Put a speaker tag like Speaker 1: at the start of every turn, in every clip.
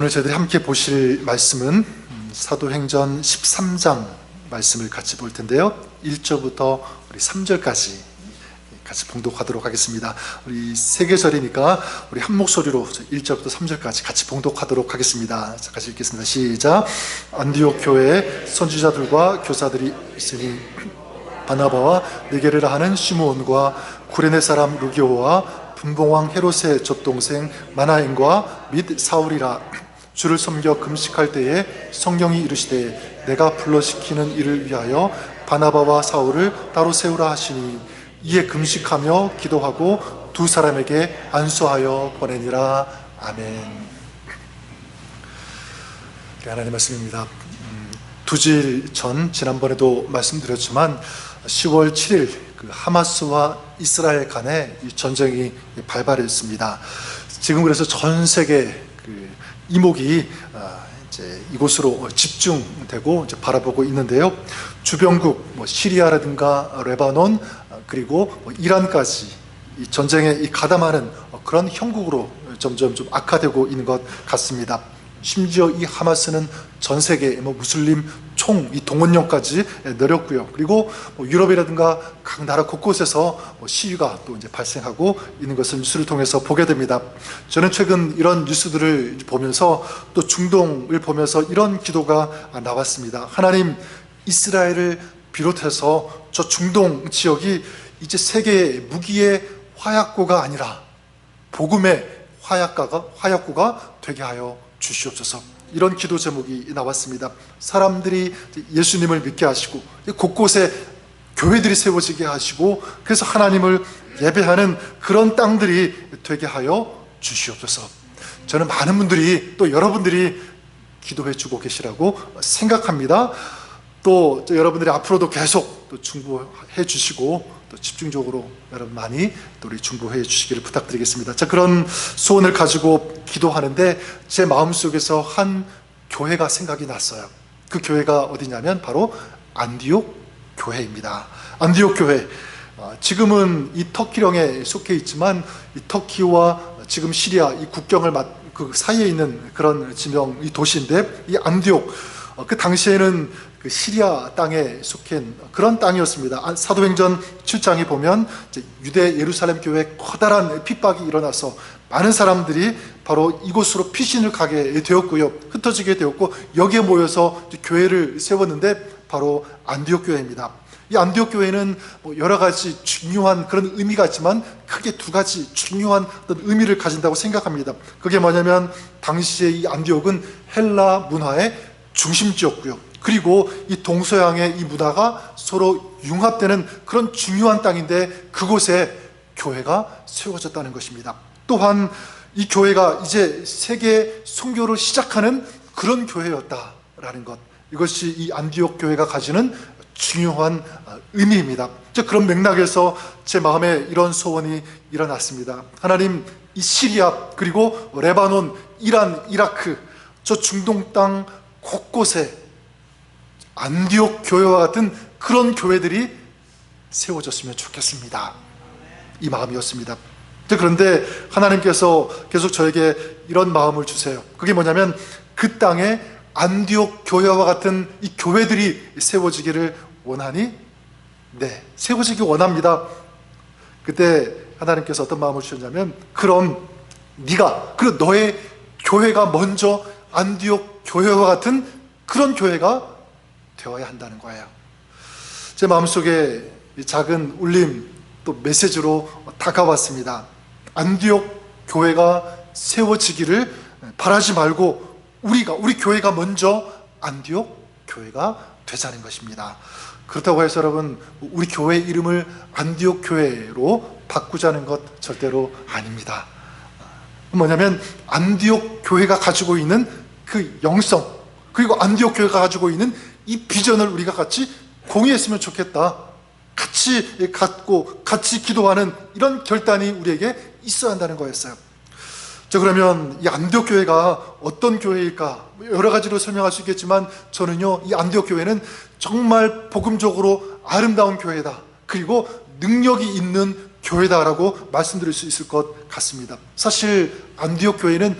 Speaker 1: 오늘 저희들이 함께 보실 말씀은 사도행전 13장 말씀을 같이 볼 텐데요, 1절부터 우리 3절까지 같이 봉독하도록 하겠습니다. 우리 세 계절이니까 우리 한 목소리로 1절부터 3절까지 같이 봉독하도록 하겠습니다. 자, 같이 읽겠습니다. 시작. 안디옥 교회에 선지자들과 교사들이 있으니 바나바와 느게르라 하는 시므온과 구레네 사람 루기오와 분봉왕 헤롯의 젖동생 마나엔과 및 사울이라. 주를 섬겨 금식할 때에 성령이 이르시되 내가 불러시키는 이를 위하여 바나바와 사울을 따로 세우라 하시니 이에 금식하며 기도하고 두 사람에게 안수하여 보내니라. 아멘. 하나님의 말씀입니다. 두 주일 전 지난번에도 말씀드렸지만 10월 7일 그 하마스와 이스라엘 간의 이 전쟁이 발발했습니다. 지금 그래서 전 세계 이목이 이제 이곳으로 집중되고 이제 바라보고 있는데요. 주변국 시리아라든가 레바논 그리고 이란까지 이 전쟁에 가담하는 그런 형국으로 점점 좀 악화되고 있는 것 같습니다. 심지어 이 하마스는 전 세계 무슬림 총 이 동원령까지 내렸고요. 그리고 유럽이라든가 각 나라 곳곳에서 시위가 또 이제 발생하고 있는 것을 뉴스를 통해서 보게 됩니다. 저는 최근 이런 뉴스들을 보면서 또 중동을 보면서 이런 기도가 나왔습니다. 하나님, 이스라엘을 비롯해서 저 중동 지역이 이제 세계의 무기의 화약고가 아니라 복음의 화약고가 되게 하여 주시옵소서. 이런 기도 제목이 나왔습니다. 사람들이 예수님을 믿게 하시고 곳곳에 교회들이 세워지게 하시고 그래서 하나님을 예배하는 그런 땅들이 되게 하여 주시옵소서. 저는 많은 분들이 또 여러분들이 기도해 주고 계시라고 생각합니다. 또 여러분들이 앞으로도 계속 또 중보해 주시고 또 집중적으로 여러분 많이 또 우리 중보해 주시기를 부탁드리겠습니다. 자, 그런 소원을 가지고 기도하는데 제 마음속에서 한 교회가 생각이 났어요. 그 교회가 어디냐면 바로 안디옥 교회입니다. 안디옥 교회, 지금은 이 터키령에 속해 있지만 이 터키와 지금 시리아 이 국경을 그 사이에 있는 그런 지명, 이 도시인데 이 안디옥, 그 당시에는 그 시리아 땅에 속한 그런 땅이었습니다. 사도행전 7장에 보면 유대 예루살렘 교회에 커다란 핍박이 일어나서 많은 사람들이 바로 이곳으로 피신을 가게 되었고요, 흩어지게 되었고 여기에 모여서 교회를 세웠는데 바로 안디옥 교회입니다. 이 안디옥 교회는 여러 가지 중요한 그런 의미가 있지만 크게 두 가지 중요한 어떤 의미를 가진다고 생각합니다. 그게 뭐냐면 당시에 이 안디옥은 헬라 문화의 중심지였고요, 그리고 이 동서양의 이 문화가 서로 융합되는 그런 중요한 땅인데 그곳에 교회가 세워졌다는 것입니다. 또한 이 교회가 이제 세계 선교를 시작하는 그런 교회였다라는 것, 이것이 이 안디옥 교회가 가지는 중요한 의미입니다. 그런 맥락에서 제 마음에 이런 소원이 일어났습니다. 하나님, 이 시리아 그리고 레바논, 이란, 이라크 저 중동 땅 곳곳에 안디옥 교회와 같은 그런 교회들이 세워졌으면 좋겠습니다. 이 마음이었습니다. 그런데 하나님께서 계속 저에게 이런 마음을 주세요. 그게 뭐냐면 그 땅에 안디옥 교회와 같은 이 교회들이 세워지기를 원하니? 네, 세워지기 원합니다. 그때 하나님께서 어떤 마음을 주셨냐면 그럼 그리고 너의 교회가 먼저 안디옥 교회와 같은 그런 교회가 되어야 한다는 거예요. 제 마음속에 작은 울림 또 메시지로 다가왔습니다. 안디옥 교회가 세워지기를 바라지 말고 우리 교회가 먼저 안디옥 교회가 되자는 것입니다. 그렇다고 해서 여러분 우리 교회 이름을 안디옥 교회로 바꾸자는 것 절대로 아닙니다. 뭐냐면 안디옥 교회가 가지고 있는 그 영성, 그리고 안디옥 교회가 가지고 있는 이 비전을 우리가 같이 공유했으면 좋겠다, 같이 갖고 같이 기도하는 이런 결단이 우리에게 있어야 한다는 거였어요. 자, 그러면 이 안디옥 교회가 어떤 교회일까? 여러 가지로 설명할 수 있겠지만 저는요, 이 안디옥 교회는 정말 복음적으로 아름다운 교회다, 그리고 능력이 있는 교회다라고 말씀드릴 수 있을 것 같습니다. 사실 안디옥 교회는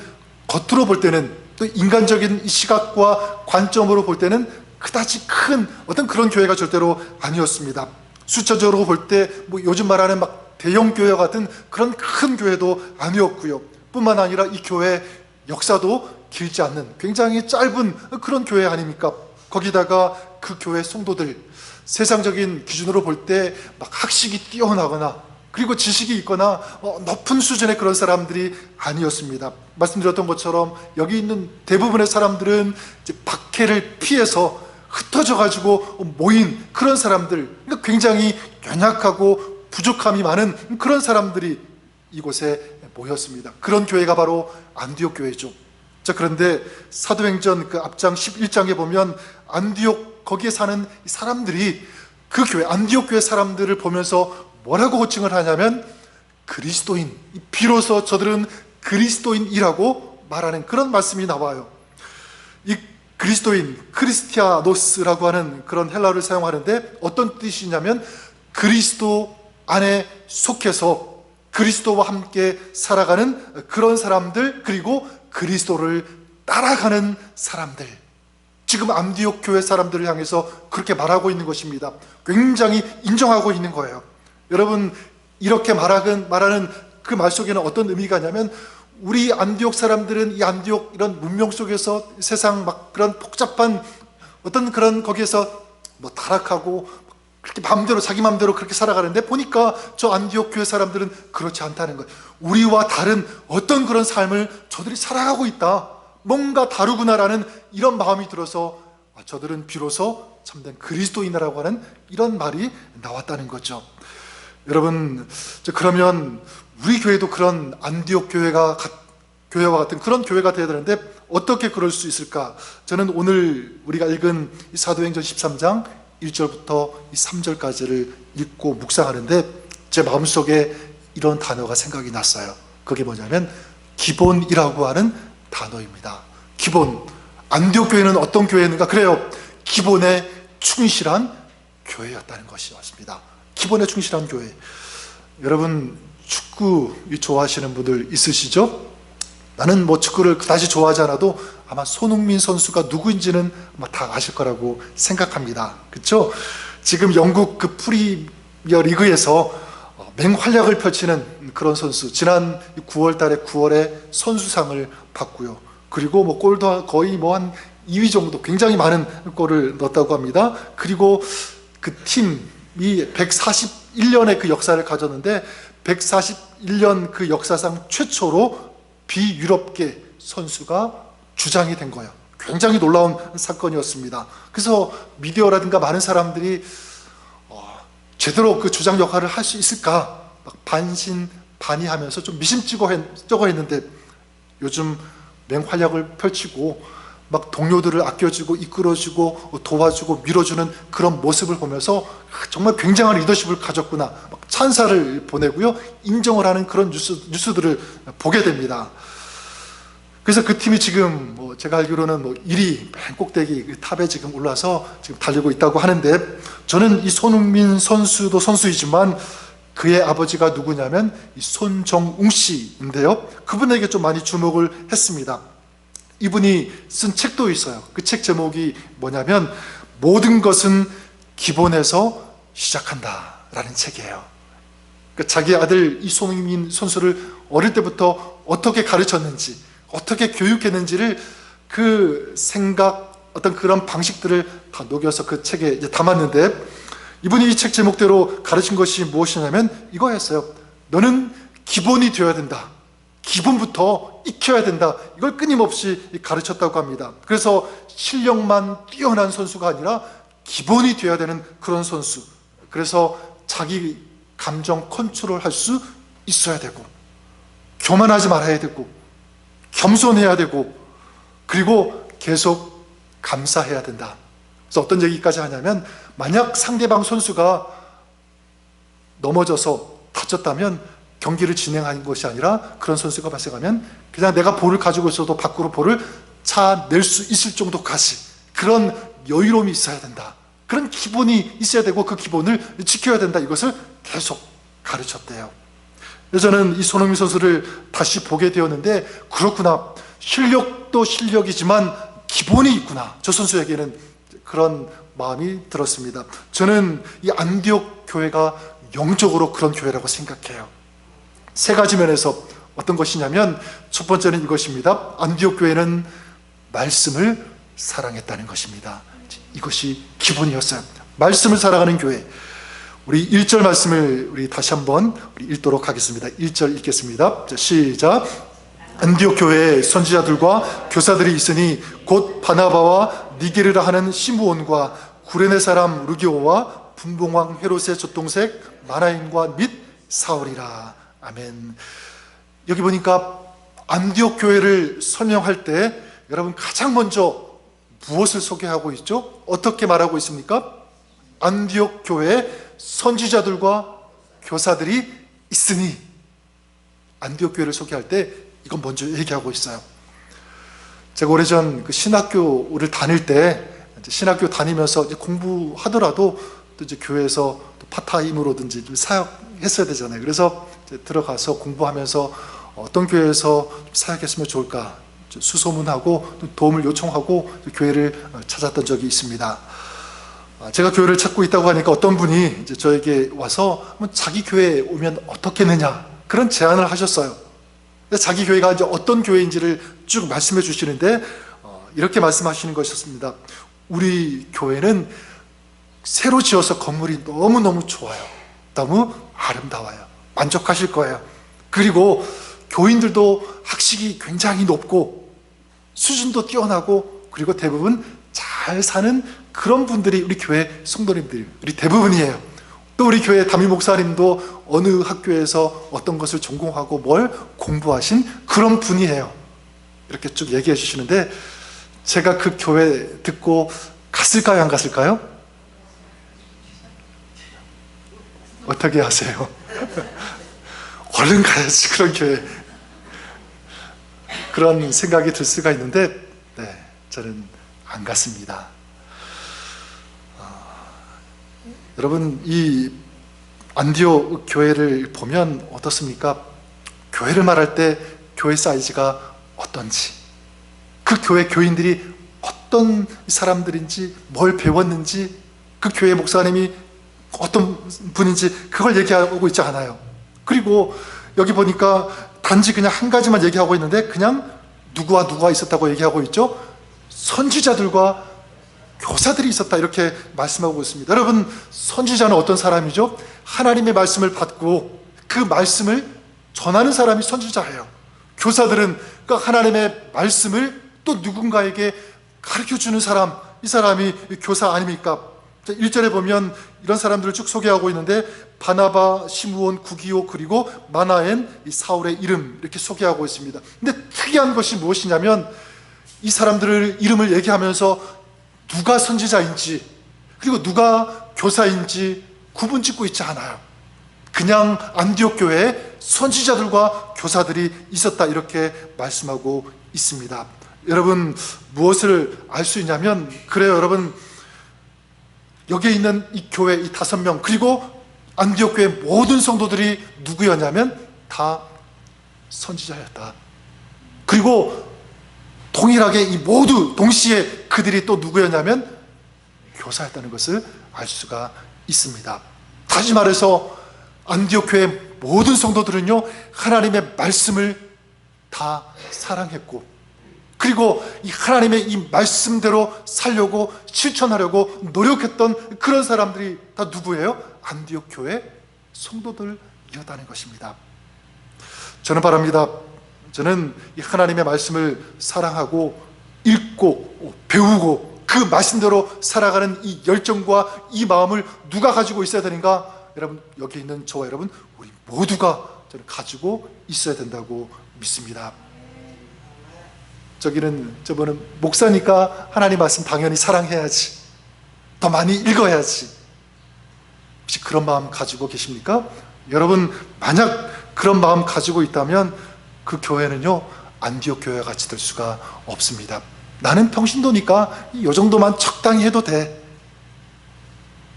Speaker 1: 겉으로 볼 때는 또 인간적인 시각과 관점으로 볼 때는 그다지 큰 어떤 그런 교회가 절대로 아니었습니다. 숫자적으로 볼 때 뭐 요즘 말하는 막 대형 교회 같은 그런 큰 교회도 아니었고요. 뿐만 아니라 이 교회 역사도 길지 않는 굉장히 짧은 그런 교회 아닙니까? 거기다가 그 교회 성도들, 세상적인 기준으로 볼 때 막 학식이 뛰어나거나 그리고 지식이 있거나 높은 수준의 그런 사람들이 아니었습니다. 말씀드렸던 것처럼 여기 있는 대부분의 사람들은 이제 박해를 피해서 흩어져 가지고 모인 그런 사람들, 그러니까 굉장히 연약하고 부족함이 많은 그런 사람들이 이곳에 모였습니다. 그런 교회가 바로 안디옥 교회죠. 자, 그런데 사도행전 그 앞장 11장에 보면 안디옥 거기에 사는 사람들이 그 교회, 안디옥 교회 사람들을 보면서 뭐라고 호칭을 하냐면 그리스도인, 비로소 저들은 그리스도인이라고 말하는 그런 말씀이 나와요. 이 그리스도인, 크리스티아노스라고 하는 그런 헬라어를 사용하는데 어떤 뜻이냐면 그리스도 안에 속해서 그리스도와 함께 살아가는 그런 사람들, 그리고 그리스도를 따라가는 사람들. 지금 안디옥 교회 사람들을 향해서 그렇게 말하고 있는 것입니다. 굉장히 인정하고 있는 거예요. 여러분, 이렇게 말하는 그 말 속에는 어떤 의미가 있냐면 우리 안디옥 사람들은 이 안디옥 이런 문명 속에서 세상 막 그런 복잡한 어떤 그런 거기에서 뭐 타락하고 그렇게 마음대로 자기 마음대로 그렇게 살아가는데 보니까 저 안디옥 교회 사람들은 그렇지 않다는 거예요. 우리와 다른 어떤 그런 삶을 저들이 살아가고 있다, 뭔가 다르구나라는 이런 마음이 들어서 저들은 비로소 참된 그리스도인이라고 하는 이런 말이 나왔다는 거죠. 여러분, 그러면 우리 교회도 그런 안디옥 교회와 같은 그런 교회가 되어야 되는데 어떻게 그럴 수 있을까? 저는 오늘 우리가 읽은 이 사도행전 13장 1절부터 3절까지를 읽고 묵상하는데 제 마음속에 이런 단어가 생각이 났어요. 그게 뭐냐면 기본이라고 하는 단어입니다. 기본. 안디옥 교회는 어떤 교회였는가? 그래요, 기본에 충실한 교회였다는 것이었습니다. 기본에 충실한 교회. 여러분, 축구 좋아하시는 분들 있으시죠? 나는 뭐 축구를 그다지 좋아하지 않아도 아마 손흥민 선수가 누구인지는 아마 다 아실 거라고 생각합니다. 그렇죠? 지금 영국 그 프리미어 리그에서 맹활약을 펼치는 그런 선수, 지난 9월에 선수상을 받고요. 그리고 뭐 골도 거의 뭐 한 2위 정도, 굉장히 많은 골을 넣었다고 합니다. 그리고 그 팀이 141년의 그 역사를 가졌는데 141년 그 역사상 최초로 비유럽계 선수가 주장이 된 거예요. 굉장히 놀라운 사건이었습니다. 그래서 미디어라든가 많은 사람들이 제대로 그 주장 역할을 할 수 있을까 막 반신반의하면서 좀 미심쩍어 했는데 요즘 맹활약을 펼치고 막 동료들을 아껴주고 이끌어주고 도와주고 밀어주는 그런 모습을 보면서 정말 굉장한 리더십을 가졌구나, 막 찬사를 보내고요, 인정을 하는 그런 뉴스들을 보게 됩니다. 그래서 그 팀이 지금 뭐 제가 알기로는 뭐 1위 맨 꼭대기 탑에 지금 올라서 지금 달리고 있다고 하는데, 저는 이 손흥민 선수도 선수이지만 그의 아버지가 누구냐면 이 손정웅 씨인데요, 그분에게 좀 많이 주목을 했습니다. 이분이 쓴 책도 있어요. 그 책 제목이 뭐냐면 모든 것은 기본에서 시작한다 라는 책이에요. 그러니까 자기 아들 이 손흥민 선수를 어릴 때부터 어떻게 가르쳤는지, 어떻게 교육했는지를 그 생각, 어떤 그런 방식들을 다 녹여서 그 책에 이제 담았는데, 이분이 이 책 제목대로 가르친 것이 무엇이냐면 이거였어요. 너는 기본이 되어야 된다, 기본부터 익혀야 된다, 이걸 끊임없이 가르쳤다고 합니다. 그래서 실력만 뛰어난 선수가 아니라 기본이 되어야 되는 그런 선수, 그래서 자기 감정 컨트롤할 수 있어야 되고, 교만하지 말아야 되고, 겸손해야 되고, 그리고 계속 감사해야 된다. 그래서 어떤 얘기까지 하냐면, 만약 상대방 선수가 넘어져서 다쳤다면 경기를 진행하는 것이 아니라 그런 선수가 발생하면 그냥 내가 볼을 가지고 있어도 밖으로 볼을 차낼 수 있을 정도까지 그런 여유로움이 있어야 된다, 그런 기본이 있어야 되고 그 기본을 지켜야 된다, 이것을 계속 가르쳤대요. 그래서 저는 이 손흥민 선수를 다시 보게 되었는데, 그렇구나, 실력도 실력이지만 기본이 있구나. 저 선수에게는 그런 마음이 들었습니다. 저는 이 안디옥 교회가 영적으로 그런 교회라고 생각해요. 세 가지 면에서 어떤 것이냐면, 첫 번째는 이것입니다. 안디옥 교회는 말씀을 사랑했다는 것입니다. 이것이 기본이었어요. 말씀을 사랑하는 교회. 우리 1절 말씀을 우리 다시 한번 읽도록 하겠습니다. 1절 읽겠습니다. 자, 시작. 안디옥 교회에 선지자들과 교사들이 있으니 곧 바나바와 니게르라 하는 시므온과 구레네 사람 루기오와 분봉왕 헤롯의 젖동생 마나인과 및 사울이라. 아멘. 여기 보니까 안디옥 교회를 설명할 때 여러분 가장 먼저 무엇을 소개하고 있죠? 어떻게 말하고 있습니까? 안디옥 교회에 선지자들과 교사들이 있으니. 안디옥 교회를 소개할 때 이건 먼저 얘기하고 있어요. 제가 오래전 그 신학교를 다닐 때, 신학교 다니면서 이제 공부하더라도 또 이제 교회에서 또 파타임으로든지 좀 사역했어야 되잖아요. 그래서 이제 들어가서 공부하면서 어떤 교회에서 사역했으면 좋을까 수소문하고 도움을 요청하고 교회를 찾았던 적이 있습니다. 제가 교회를 찾고 있다고 하니까 어떤 분이 이제 저에게 와서 자기 교회에 오면 어떻겠느냐, 그런 제안을 하셨어요. 자기 교회가 이제 어떤 교회인지를 쭉 말씀해 주시는데 이렇게 말씀하시는 것이었습니다. 우리 교회는 새로 지어서 건물이 너무너무 좋아요. 너무 아름다워요. 만족하실 거예요. 그리고 교인들도 학식이 굉장히 높고 수준도 뛰어나고, 그리고 대부분 잘 사는 그런 분들이 우리 교회 성도님들, 우리 대부분이에요. 또 우리 교회 담임 목사님도 어느 학교에서 어떤 것을 전공하고 뭘 공부하신 그런 분이에요. 이렇게 쭉 얘기해 주시는데, 제가 그 교회 듣고 갔을까요, 안 갔을까요? 어떻게 하세요? 얼른 가야지, 그런 교회. 그런 생각이 들 수가 있는데, 네, 저는 안 갔습니다. 여러분, 이 안디옥 교회를 보면 어떻습니까? 교회를 말할 때 교회 사이즈가 어떤지, 그 교회 교인들이 어떤 사람들인지, 뭘 배웠는지, 그 교회 목사님이 어떤 분인지 그걸 얘기하고 있지 않아요. 그리고 여기 보니까 단지 그냥 한 가지만 얘기하고 있는데, 그냥 누구와 누가 있었다고 얘기하고 있죠. 선지자들과 교사들이 있었다, 이렇게 말씀하고 있습니다. 여러분, 선지자는 어떤 사람이죠? 하나님의 말씀을 받고 그 말씀을 전하는 사람이 선지자예요. 교사들은 그 하나님의 말씀을 또 누군가에게 가르쳐주는 사람, 이 사람이 교사 아닙니까? 1절에 보면 이런 사람들을 쭉 소개하고 있는데, 바나바, 시므온, 구기오, 그리고 마나엔, 이 사울의 이름, 이렇게 소개하고 있습니다. 근데 특이한 것이 무엇이냐면, 이 사람들을 이름을 얘기하면서 누가 선지자인지 그리고 누가 교사인지 구분 짓고 있지 않아요. 그냥 안디옥 교회에 선지자들과 교사들이 있었다, 이렇게 말씀하고 있습니다. 여러분, 무엇을 알 수 있냐면, 그래요, 여러분, 여기에 있는 이 교회, 이 5명, 그리고 안디옥 교회 모든 성도들이 누구였냐면 다 선지자였다. 그리고 동일하게 이 모두 동시에 그들이 또 누구였냐면 교사였다는 것을 알 수가 있습니다. 다시 말해서 안디옥 교회 모든 성도들은요, 하나님의 말씀을 다 사랑했고, 그리고 이 하나님의 이 말씀대로 살려고 실천하려고 노력했던 그런 사람들이 다 누구예요? 안디옥 교회 성도들이었다는 것입니다. 저는 바랍니다. 저는 이 하나님의 말씀을 사랑하고 읽고 배우고 그 말씀대로 살아가는 이 열정과 이 마음을 누가 가지고 있어야 되는가? 여러분, 여기 있는 저와 여러분, 우리 모두가 저는 가지고 있어야 된다고 믿습니다. 저분은 목사니까 하나님 말씀 당연히 사랑해야지, 더 많이 읽어야지. 혹시 그런 마음 가지고 계십니까? 여러분, 만약 그런 마음 가지고 있다면 그 교회는요, 안디옥 교회와 같이 될 수가 없습니다. 나는 평신도니까 이 정도만 적당히 해도 돼,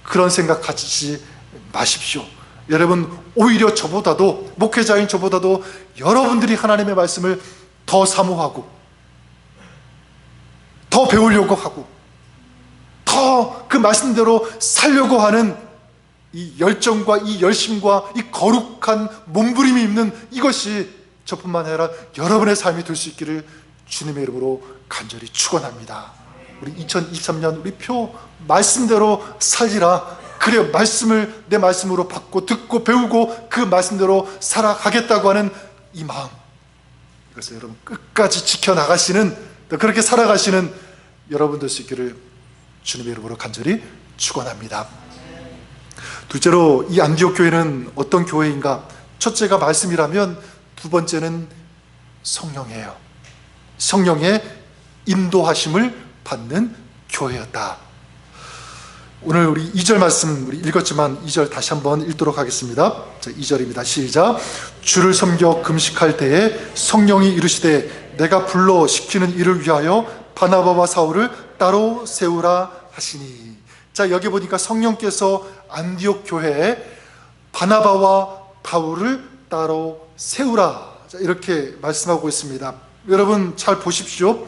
Speaker 1: 그런 생각 가지지 마십시오. 여러분, 오히려 저보다도, 목회자인 저보다도 여러분들이 하나님의 말씀을 더 사모하고 배우려고 하고 더 그 말씀대로 살려고 하는 이 열정과 이 열심과 이 거룩한 몸부림이 있는 이것이 저뿐만 아니라 여러분의 삶이 될 수 있기를 주님의 이름으로 간절히 축원합니다. 우리 2023년 우리 표 말씀대로 살리라. 그래, 말씀을 내 말씀으로 받고 듣고 배우고 그 말씀대로 살아가겠다고 하는 이 마음, 그래서 여러분 끝까지 지켜나가시는, 그렇게 살아가시는 여러분 될 수 있기를 주님의 이름으로 간절히 축원합니다. 둘째로 이 안디옥 교회는 어떤 교회인가? 첫째가 말씀이라면 두 번째는 성령이에요. 성령의 인도하심을 받는 교회였다. 오늘 우리 2절 말씀 우리 읽었지만 2절 다시 한번 읽도록 하겠습니다. 자, 2절입니다. 시작. 주를 섬겨 금식할 때에 성령이 이르시되 내가 불러 시키는 일을 위하여 바나바와 사울을 따로 세우라 하시니. 자, 여기 보니까 성령께서 안디옥 교회에 바나바와 바울을 따로 세우라, 자, 이렇게 말씀하고 있습니다. 여러분 잘 보십시오.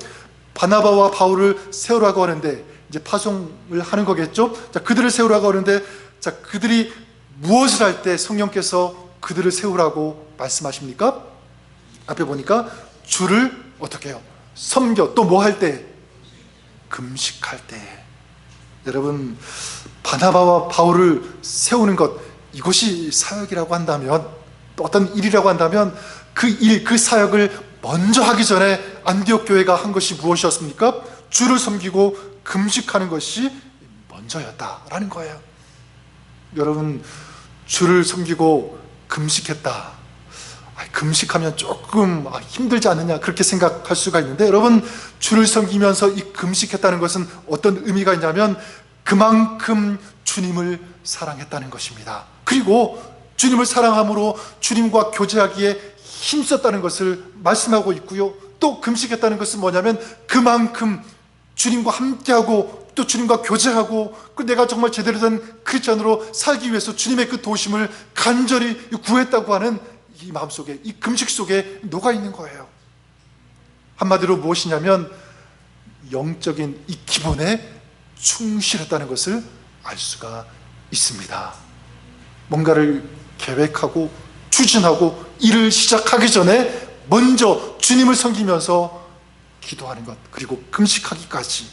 Speaker 1: 바나바와 바울을 세우라고 하는데 이제 파송을 하는 거겠죠. 자, 그들을 세우라고 하는데, 자, 그들이 무엇을 할 때 성령께서 그들을 세우라고 말씀하십니까? 앞에 보니까 주를 어떻게 해요? 섬겨. 또 뭐 할 때? 금식할 때. 여러분, 바나바와 바울을 세우는 것, 이것이 사역이라고 한다면, 또 어떤 일이라고 한다면 그 일, 그 사역을 먼저 하기 전에 안디옥 교회가 한 것이 무엇이었습니까? 주를 섬기고 금식하는 것이 먼저였다라는 거예요. 여러분, 주를 섬기고 금식했다. 금식하면 조금 힘들지 않느냐, 그렇게 생각할 수가 있는데, 여러분, 주를 섬기면서 이 금식했다는 것은 어떤 의미가 있냐면 그만큼 주님을 사랑했다는 것입니다. 그리고 주님을 사랑함으로 주님과 교제하기에 힘썼다는 것을 말씀하고 있고요. 또 금식했다는 것은 뭐냐면 그만큼 주님과 함께하고 또 주님과 교제하고 내가 정말 제대로 된 크리스찬으로 살기 위해서 주님의 그 도심을 간절히 구했다고 하는 이 마음속에, 이 금식 속에 녹아있는 거예요. 한마디로 무엇이냐면 영적인 이 기본에 충실했다는 것을 알 수가 있습니다. 뭔가를 계획하고 추진하고 일을 시작하기 전에 먼저 주님을 섬기면서 기도하는 것, 그리고 금식하기까지.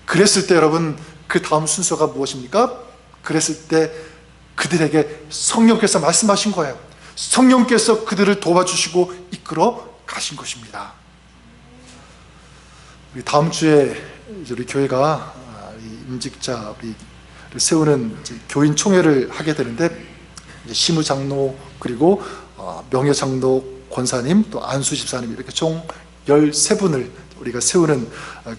Speaker 1: 그랬을 때 여러분, 그 다음 순서가 무엇입니까? 그랬을 때 그들에게 성령께서 말씀하신 거예요. 성령께서 그들을 도와주시고 이끌어 가신 것입니다. 우리 다음 주에 우리 교회가 임직자 우리 세우는 교인 총회를 하게 되는데, 시무장로 그리고 명예장로 권사님 또 안수 집사님 이렇게 총 13분을 우리가 세우는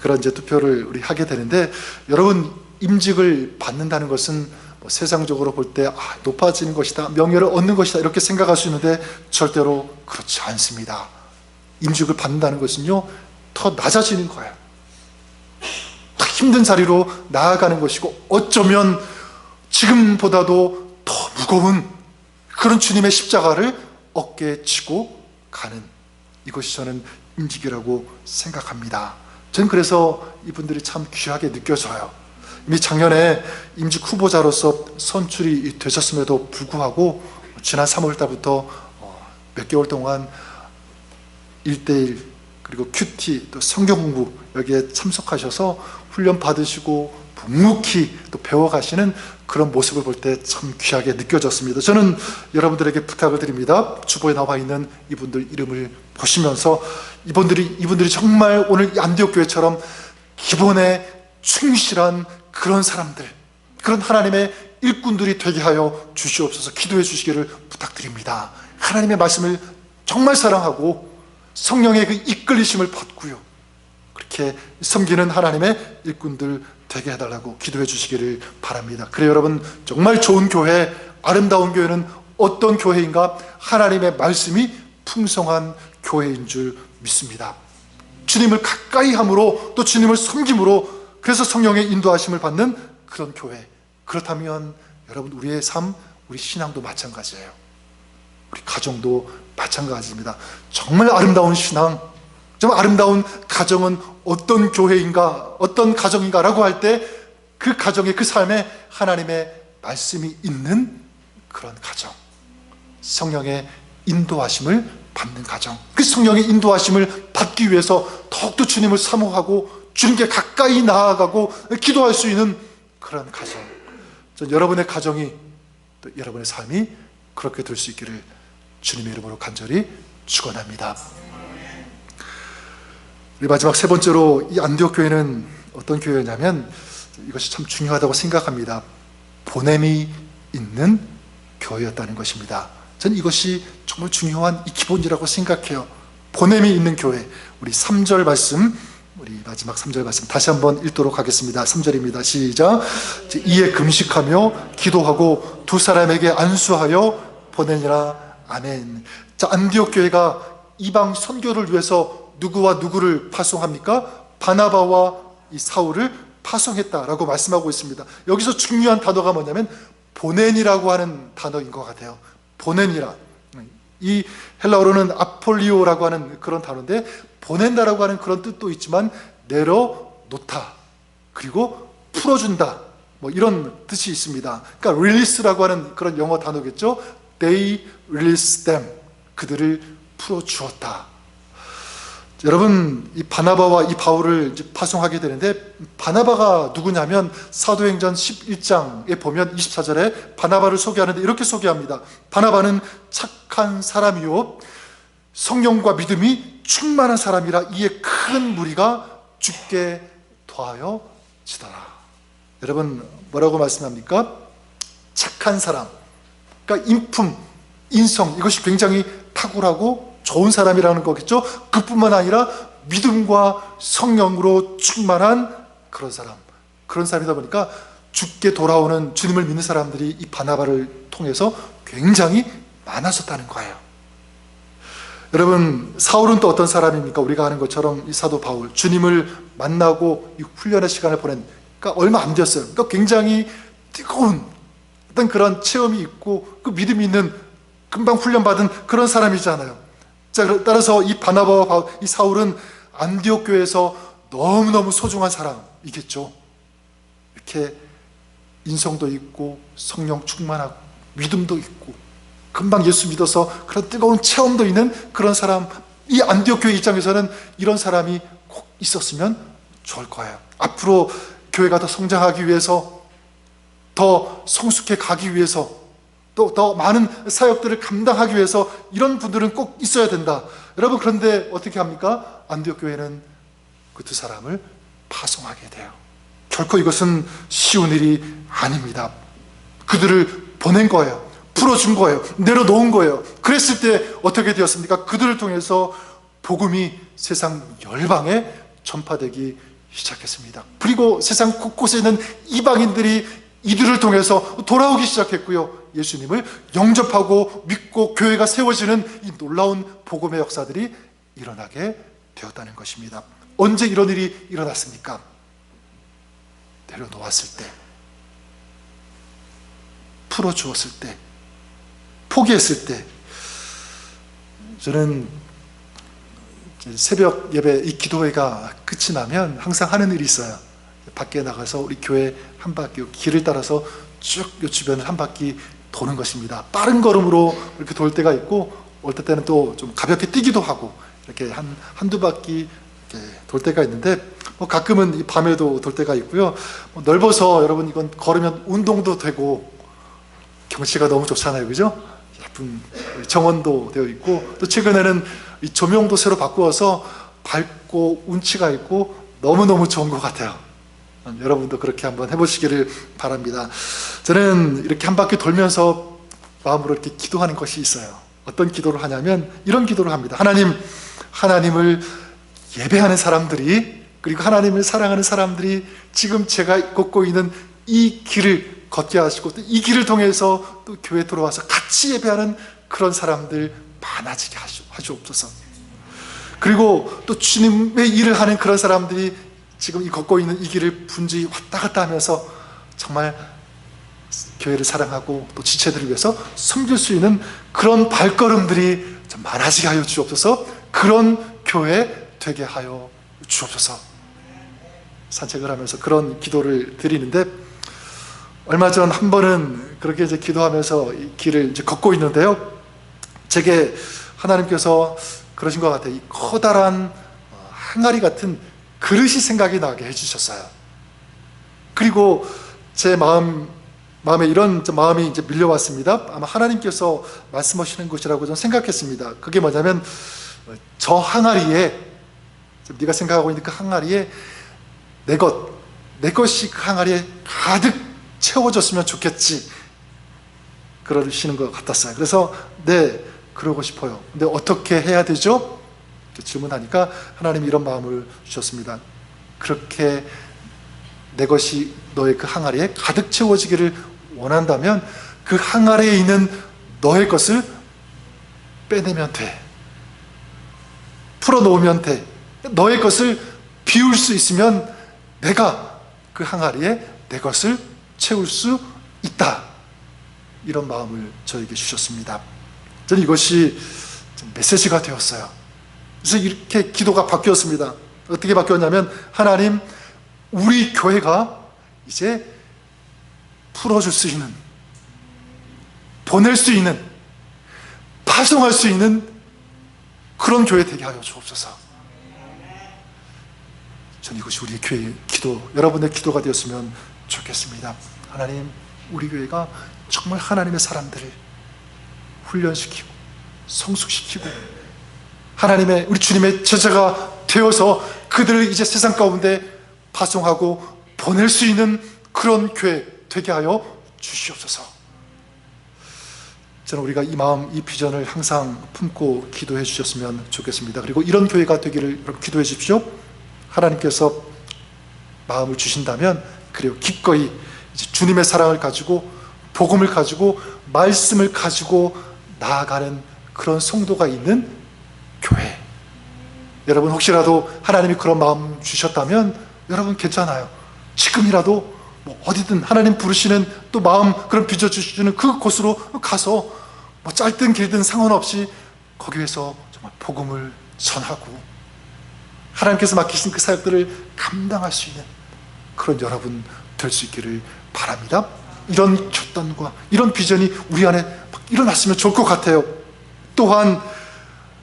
Speaker 1: 그런 이제 투표를 우리 하게 되는데, 여러분, 임직을 받는다는 것은 세상적으로 볼 때 높아지는 것이다, 명예를 얻는 것이다, 이렇게 생각할 수 있는데 절대로 그렇지 않습니다. 임직을 받는다는 것은요, 더 낮아지는 거예요. 더 힘든 자리로 나아가는 것이고, 어쩌면 지금보다도 더 무거운 그런 주님의 십자가를 어깨에 지고 가는, 이것이 저는 임직이라고 생각합니다. 저는 그래서 이분들이 참 귀하게 느껴져요. 이미 작년에 임직 후보자로서 선출이 되셨음에도 불구하고 지난 3월 달부터 몇 개월 동안 1:1 그리고 큐티 또 성경 공부 여기에 참석하셔서 훈련 받으시고 묵묵히 또 배워가시는 그런 모습을 볼 때 참 귀하게 느껴졌습니다. 저는 여러분들에게 부탁을 드립니다. 주보에 나와 있는 이분들 이름을 보시면서 이분들이 정말 오늘 안디옥 교회처럼 기본에 충실한 그런 사람들, 그런 하나님의 일꾼들이 되게 하여 주시옵소서. 기도해 주시기를 부탁드립니다. 하나님의 말씀을 정말 사랑하고 성령의 그 이끌리심을 받고요, 그렇게 섬기는 하나님의 일꾼들 되게 해달라고 기도해 주시기를 바랍니다. 그래, 여러분, 정말 좋은 교회, 아름다운 교회는 어떤 교회인가? 하나님의 말씀이 풍성한 교회인 줄 믿습니다. 주님을 가까이 함으로 또 주님을 섬김으로, 그래서 성령의 인도하심을 받는 그런 교회. 그렇다면 여러분, 우리의 삶, 우리 신앙도 마찬가지예요. 우리 가정도 마찬가지입니다. 정말 아름다운 신앙, 좀 아름다운 가정은 어떤 교회인가, 어떤 가정인가 라고 할 때 그 가정의 그 삶에 하나님의 말씀이 있는 그런 가정, 성령의 인도하심을 받는 가정, 그 성령의 인도하심을 받기 위해서 더욱더 주님을 사모하고 주님께 가까이 나아가고 기도할 수 있는 그런 가정, 전 여러분의 가정이 또 여러분의 삶이 그렇게 될 수 있기를 주님의 이름으로 간절히 축원합니다. 우리 마지막 세 번째로, 이 안디옥 교회는 어떤 교회냐면, 이것이 참 중요하다고 생각합니다. 보냄이 있는 교회였다는 것입니다. 저는 이것이 정말 중요한 이 기본이라고 생각해요. 보냄이 있는 교회. 우리 3절 말씀, 우리 마지막 3절 말씀 다시 한번 읽도록 하겠습니다. 3절입니다. 시작. 이에 금식하며 기도하고 두 사람에게 안수하여 보내니라. 아멘. 자, 안디옥 교회가 이방 선교를 위해서 누구와 누구를 파송합니까? 바나바와 이 사울을 파송했다라고 말씀하고 있습니다. 여기서 중요한 단어가 뭐냐면 보낸이라고 하는 단어인 것 같아요. 보낸이라. 이 헬라어로는 아폴리오라고 하는 그런 단어인데, 보낸다라고 하는 그런 뜻도 있지만 내려놓다, 그리고 풀어준다, 뭐 이런 뜻이 있습니다. 그러니까 release라고 하는 그런 영어 단어겠죠. They released them. 그들을 풀어주었다. 여러분, 이 바나바와 이 바울을 이제 파송하게 되는데, 바나바가 누구냐면 사도행전 11장에 보면 24절에 바나바를 소개하는데 이렇게 소개합니다. 바나바는 착한 사람이요 성령과 믿음이 충만한 사람이라 이에 큰 무리가 죽게 더하여 지더라. 여러분, 뭐라고 말씀합니까? 착한 사람, 그러니까 인품, 인성, 이것이 굉장히 탁월하고 좋은 사람이라는 거겠죠. 그뿐만 아니라 믿음과 성령으로 충만한 그런 사람, 그런 사람이다 보니까 죽게 돌아오는 주님을 믿는 사람들이 이 바나바를 통해서 굉장히 많아졌다는 거예요. 여러분, 사울은 또 어떤 사람입니까? 우리가 아는 것처럼 이 사도 바울, 주님을 만나고 이 훈련의 시간을 보낸, 그러니까 얼마 안 되었어요. 그러니까 굉장히 뜨거운 어떤 그런 체험이 있고 그 믿음이 있는, 금방 훈련받은 그런 사람이잖아요. 자, 따라서 이 바나바와 바울, 이 사울은 안디옥 교회에서 너무너무 소중한 사람이겠죠. 이렇게 인성도 있고 성령 충만하고 믿음도 있고 금방 예수 믿어서 그런 뜨거운 체험도 있는 그런 사람, 이 안디옥 교회 입장에서는 이런 사람이 꼭 있었으면 좋을 거예요. 앞으로 교회가 더 성장하기 위해서, 더 성숙해 가기 위해서, 또 더 많은 사역들을 감당하기 위해서 이런 분들은 꼭 있어야 된다. 여러분, 그런데 어떻게 합니까? 안디옥 교회는 그 두 사람을 파송하게 돼요. 결코 이것은 쉬운 일이 아닙니다. 그들을 보낸 거예요. 풀어준 거예요. 내려놓은 거예요. 그랬을 때 어떻게 되었습니까? 그들을 통해서 복음이 세상 열방에 전파되기 시작했습니다. 그리고 세상 곳곳에 있는 이방인들이 이들을 통해서 돌아오기 시작했고요. 예수님을 영접하고 믿고 교회가 세워지는 이 놀라운 복음의 역사들이 일어나게 되었다는 것입니다. 언제 이런 일이 일어났습니까? 내려놓았을 때, 풀어주었을 때, 포기했을 때. 저는 새벽 예배, 이 기도회가 끝이 나면 항상 하는 일이 있어요. 밖에 나가서 우리 교회 한 바퀴, 길을 따라서 쭉 이 주변을 한 바퀴 도는 것입니다. 빠른 걸음으로 이렇게 돌 때가 있고, 어떨 때는 또 좀 가볍게 뛰기도 하고, 이렇게 한두 바퀴 이렇게 돌 때가 있는데, 가끔은 이 밤에도 돌 때가 있고요. 넓어서 여러분, 이건 걸으면 운동도 되고 경치가 너무 좋잖아요, 그죠? 예쁜 정원도 되어 있고, 또 최근에는 이 조명도 새로 바꾸어서 밝고 운치가 있고 너무너무 좋은 것 같아요. 여러분도 그렇게 한번 해보시기를 바랍니다. 저는 이렇게 한 바퀴 돌면서 마음으로 이렇게 기도하는 것이 있어요. 어떤 기도를 하냐면 이런 기도를 합니다. 하나님을 예배하는 사람들이, 그리고 하나님을 사랑하는 사람들이 지금 제가 걷고 있는 이 길을 걷게 하시고, 또 이 길을 통해서 또 교회에 들어와서 같이 예배하는 그런 사람들 많아지게 하시옵소서. 그리고 또 주님의 일을 하는 그런 사람들이 지금 이 걷고 있는 이 길을 분주히 왔다 갔다 하면서 정말 교회를 사랑하고 또 지체들을 위해서 섬길 수 있는 그런 발걸음들이 좀 많아지게 하여 주옵소서. 그런 교회 되게 하여 주옵소서. 산책을 하면서 그런 기도를 드리는데, 얼마 전 한 번은 그렇게 이제 기도하면서 이 길을 이제 걷고 있는데요, 제게 하나님께서 그러신 것 같아요. 이 커다란 항아리 같은 그릇이 생각이 나게 해주셨어요. 그리고 제 마음에 이런 마음이 이제 밀려왔습니다. 아마 하나님께서 말씀하시는 것이라고 저는 생각했습니다. 그게 뭐냐면, 저 항아리에, 네가 생각하고 있는 그 항아리에 내 것이 그 항아리에 가득 채워졌으면 좋겠지, 그러시는 것 같았어요. 그래서 네, 그러고 싶어요. 근데 어떻게 해야 되죠? 이렇게 질문하니까 하나님이 이런 마음을 주셨습니다. 그렇게 내 것이 너의 그 항아리에 가득 채워지기를 원한다면 그 항아리에 있는 너의 것을 빼내면 돼. 풀어놓으면 돼. 너의 것을 비울 수 있으면 내가 그 항아리에 내 것을 채울 수 있다. 이런 마음을 저에게 주셨습니다. 저는 이것이 메시지가 되었어요. 그래서 이렇게 기도가 바뀌었습니다. 어떻게 바뀌었냐면, 하나님, 우리 교회가 이제 풀어줄 수 있는, 보낼 수 있는, 파송할 수 있는 그런 교회 되게 하여 주옵소서. 저는 이것이 우리의 교회의 기도, 여러분의 기도가 되었으면 좋겠습니다. 하나님, 우리 교회가 정말 하나님의 사람들을 훈련시키고 성숙시키고 하나님의, 우리 주님의 제자가 되어서 그들을 이제 세상 가운데 파송하고 보낼 수 있는 그런 교회 되게 하여 주시옵소서. 저는 우리가 이 마음, 이 비전을 항상 품고 기도해 주셨으면 좋겠습니다. 그리고 이런 교회가 되기를 기도해 주십시오. 하나님께서 마음을 주신다면, 그리고 기꺼이 이제 주님의 사랑을 가지고, 복음을 가지고, 말씀을 가지고 나아가는 그런 성도가 있는 교회. 여러분, 혹시라도 하나님이 그런 마음 주셨다면 여러분 괜찮아요. 지금이라도 어디든 하나님 부르시는 또 마음, 그런 빚어주시는 그곳으로 가서 짧든 길든 상관없이 거기에서 정말 복음을 전하고 하나님께서 맡기신 그 사역들을 감당할 수 있는 그런 여러분 될 수 있기를 바랍니다. 이런 결단과 이런 비전이 우리 안에 일어났으면 좋을 것 같아요. 또한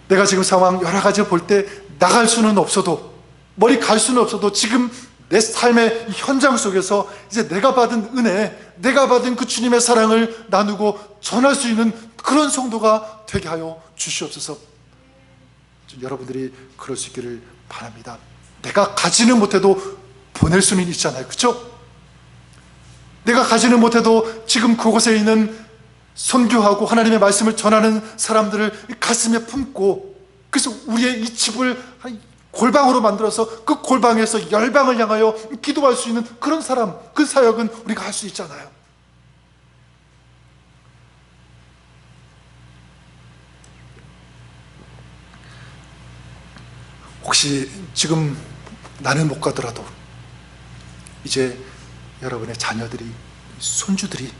Speaker 1: 내가 지금 상황 여러 가지를 볼 때 나갈 수는 없어도, 머리 갈 수는 없어도, 지금 내 삶의 현장 속에서 이제 내가 받은 은혜, 내가 받은 그 주님의 사랑을 나누고 전할 수 있는 그런 성도가 되게 하여 주시옵소서. 여러분들이 그럴 수 있기를 바랍니다. 내가 가지는 못해도 보낼 수는 있잖아요. 그렇죠? 내가 가지는 못해도 지금 그곳에 있는 선교하고 하나님의 말씀을 전하는 사람들을 가슴에 품고, 그래서 우리의 이 집을 골방으로 만들어서 그 골방에서 열방을 향하여 기도할 수 있는 그런 사람, 그 사역은 우리가 할 수 있잖아요. 혹시 지금 나는 못 가더라도 이제 여러분의 자녀들이, 손주들이,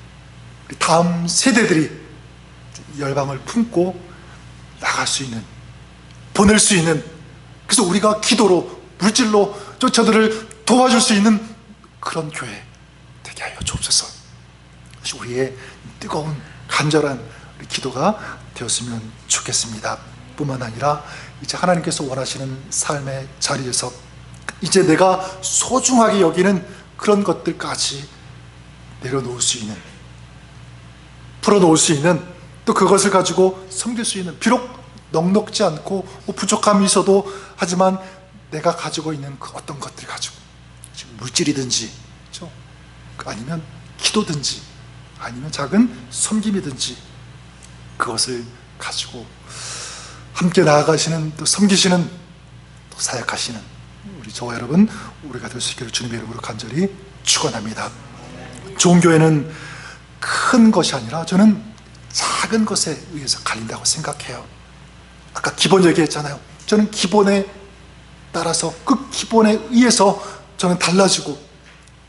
Speaker 1: 다음 세대들이 열방을 품고 나갈 수 있는, 보낼 수 있는, 그래서 우리가 기도로, 물질로 저들을 도와줄 수 있는 그런 교회 되게 하여 주옵소서. 우리의 뜨거운 간절한 기도가 되었으면 좋겠습니다. 뿐만 아니라 이제 하나님께서 원하시는 삶의 자리에서 이제 내가 소중하게 여기는 그런 것들까지 내려놓을 수 있는, 풀어놓을 수 있는, 또 그것을 가지고 섬길 수 있는, 비록 넉넉지 않고 부족함이 있어도, 하지만 내가 가지고 있는 그 어떤 것들 가지고, 물질이든지, 그렇죠? 아니면 기도든지, 아니면 작은 섬김이든지, 그것을 가지고 함께 나아가시는, 또 섬기시는, 또 사역하시는 우리 저와 여러분, 우리가 될 수 있기를 주님의 이름으로 간절히 축원합니다. 좋은 교회는 큰 것이 아니라 저는 작은 것에 의해서 갈린다고 생각해요. 아까 기본 얘기했잖아요. 저는 기본에 따라서, 그 기본에 의해서 저는 달라지고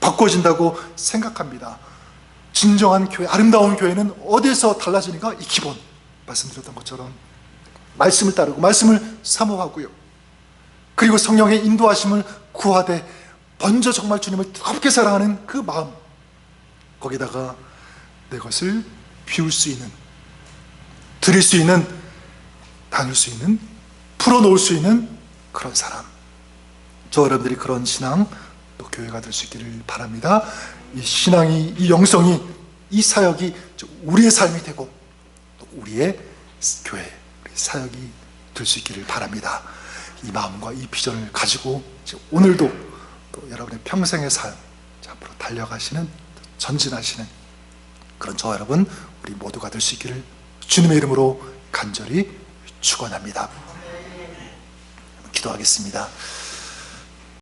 Speaker 1: 바꿔진다고 생각합니다. 진정한 교회, 아름다운 교회는 어디에서 달라지는가? 이 기본, 말씀드렸던 것처럼 말씀을 따르고 말씀을 사모하고요, 그리고 성령의 인도하심을 구하되 먼저 정말 주님을 뜨겁게 사랑하는 그 마음, 거기다가 내 것을 비울 수 있는, 드릴 수 있는, 나눌 수 있는, 풀어놓을 수 있는 그런 사람, 저 여러분들이 그런 신앙, 또 교회가 될 수 있기를 바랍니다. 이 신앙이, 이 영성이, 이 사역이 우리의 삶이 되고 또 우리의 교회, 우리 사역이 될 수 있기를 바랍니다. 이 마음과 이 비전을 가지고 오늘도 또 여러분의 평생의 삶 앞으로 달려가시는, 전진하시는 그런 저와 여러분, 우리 모두가 될 수 있기를 주님의 이름으로 간절히 축원합니다. 기도하겠습니다.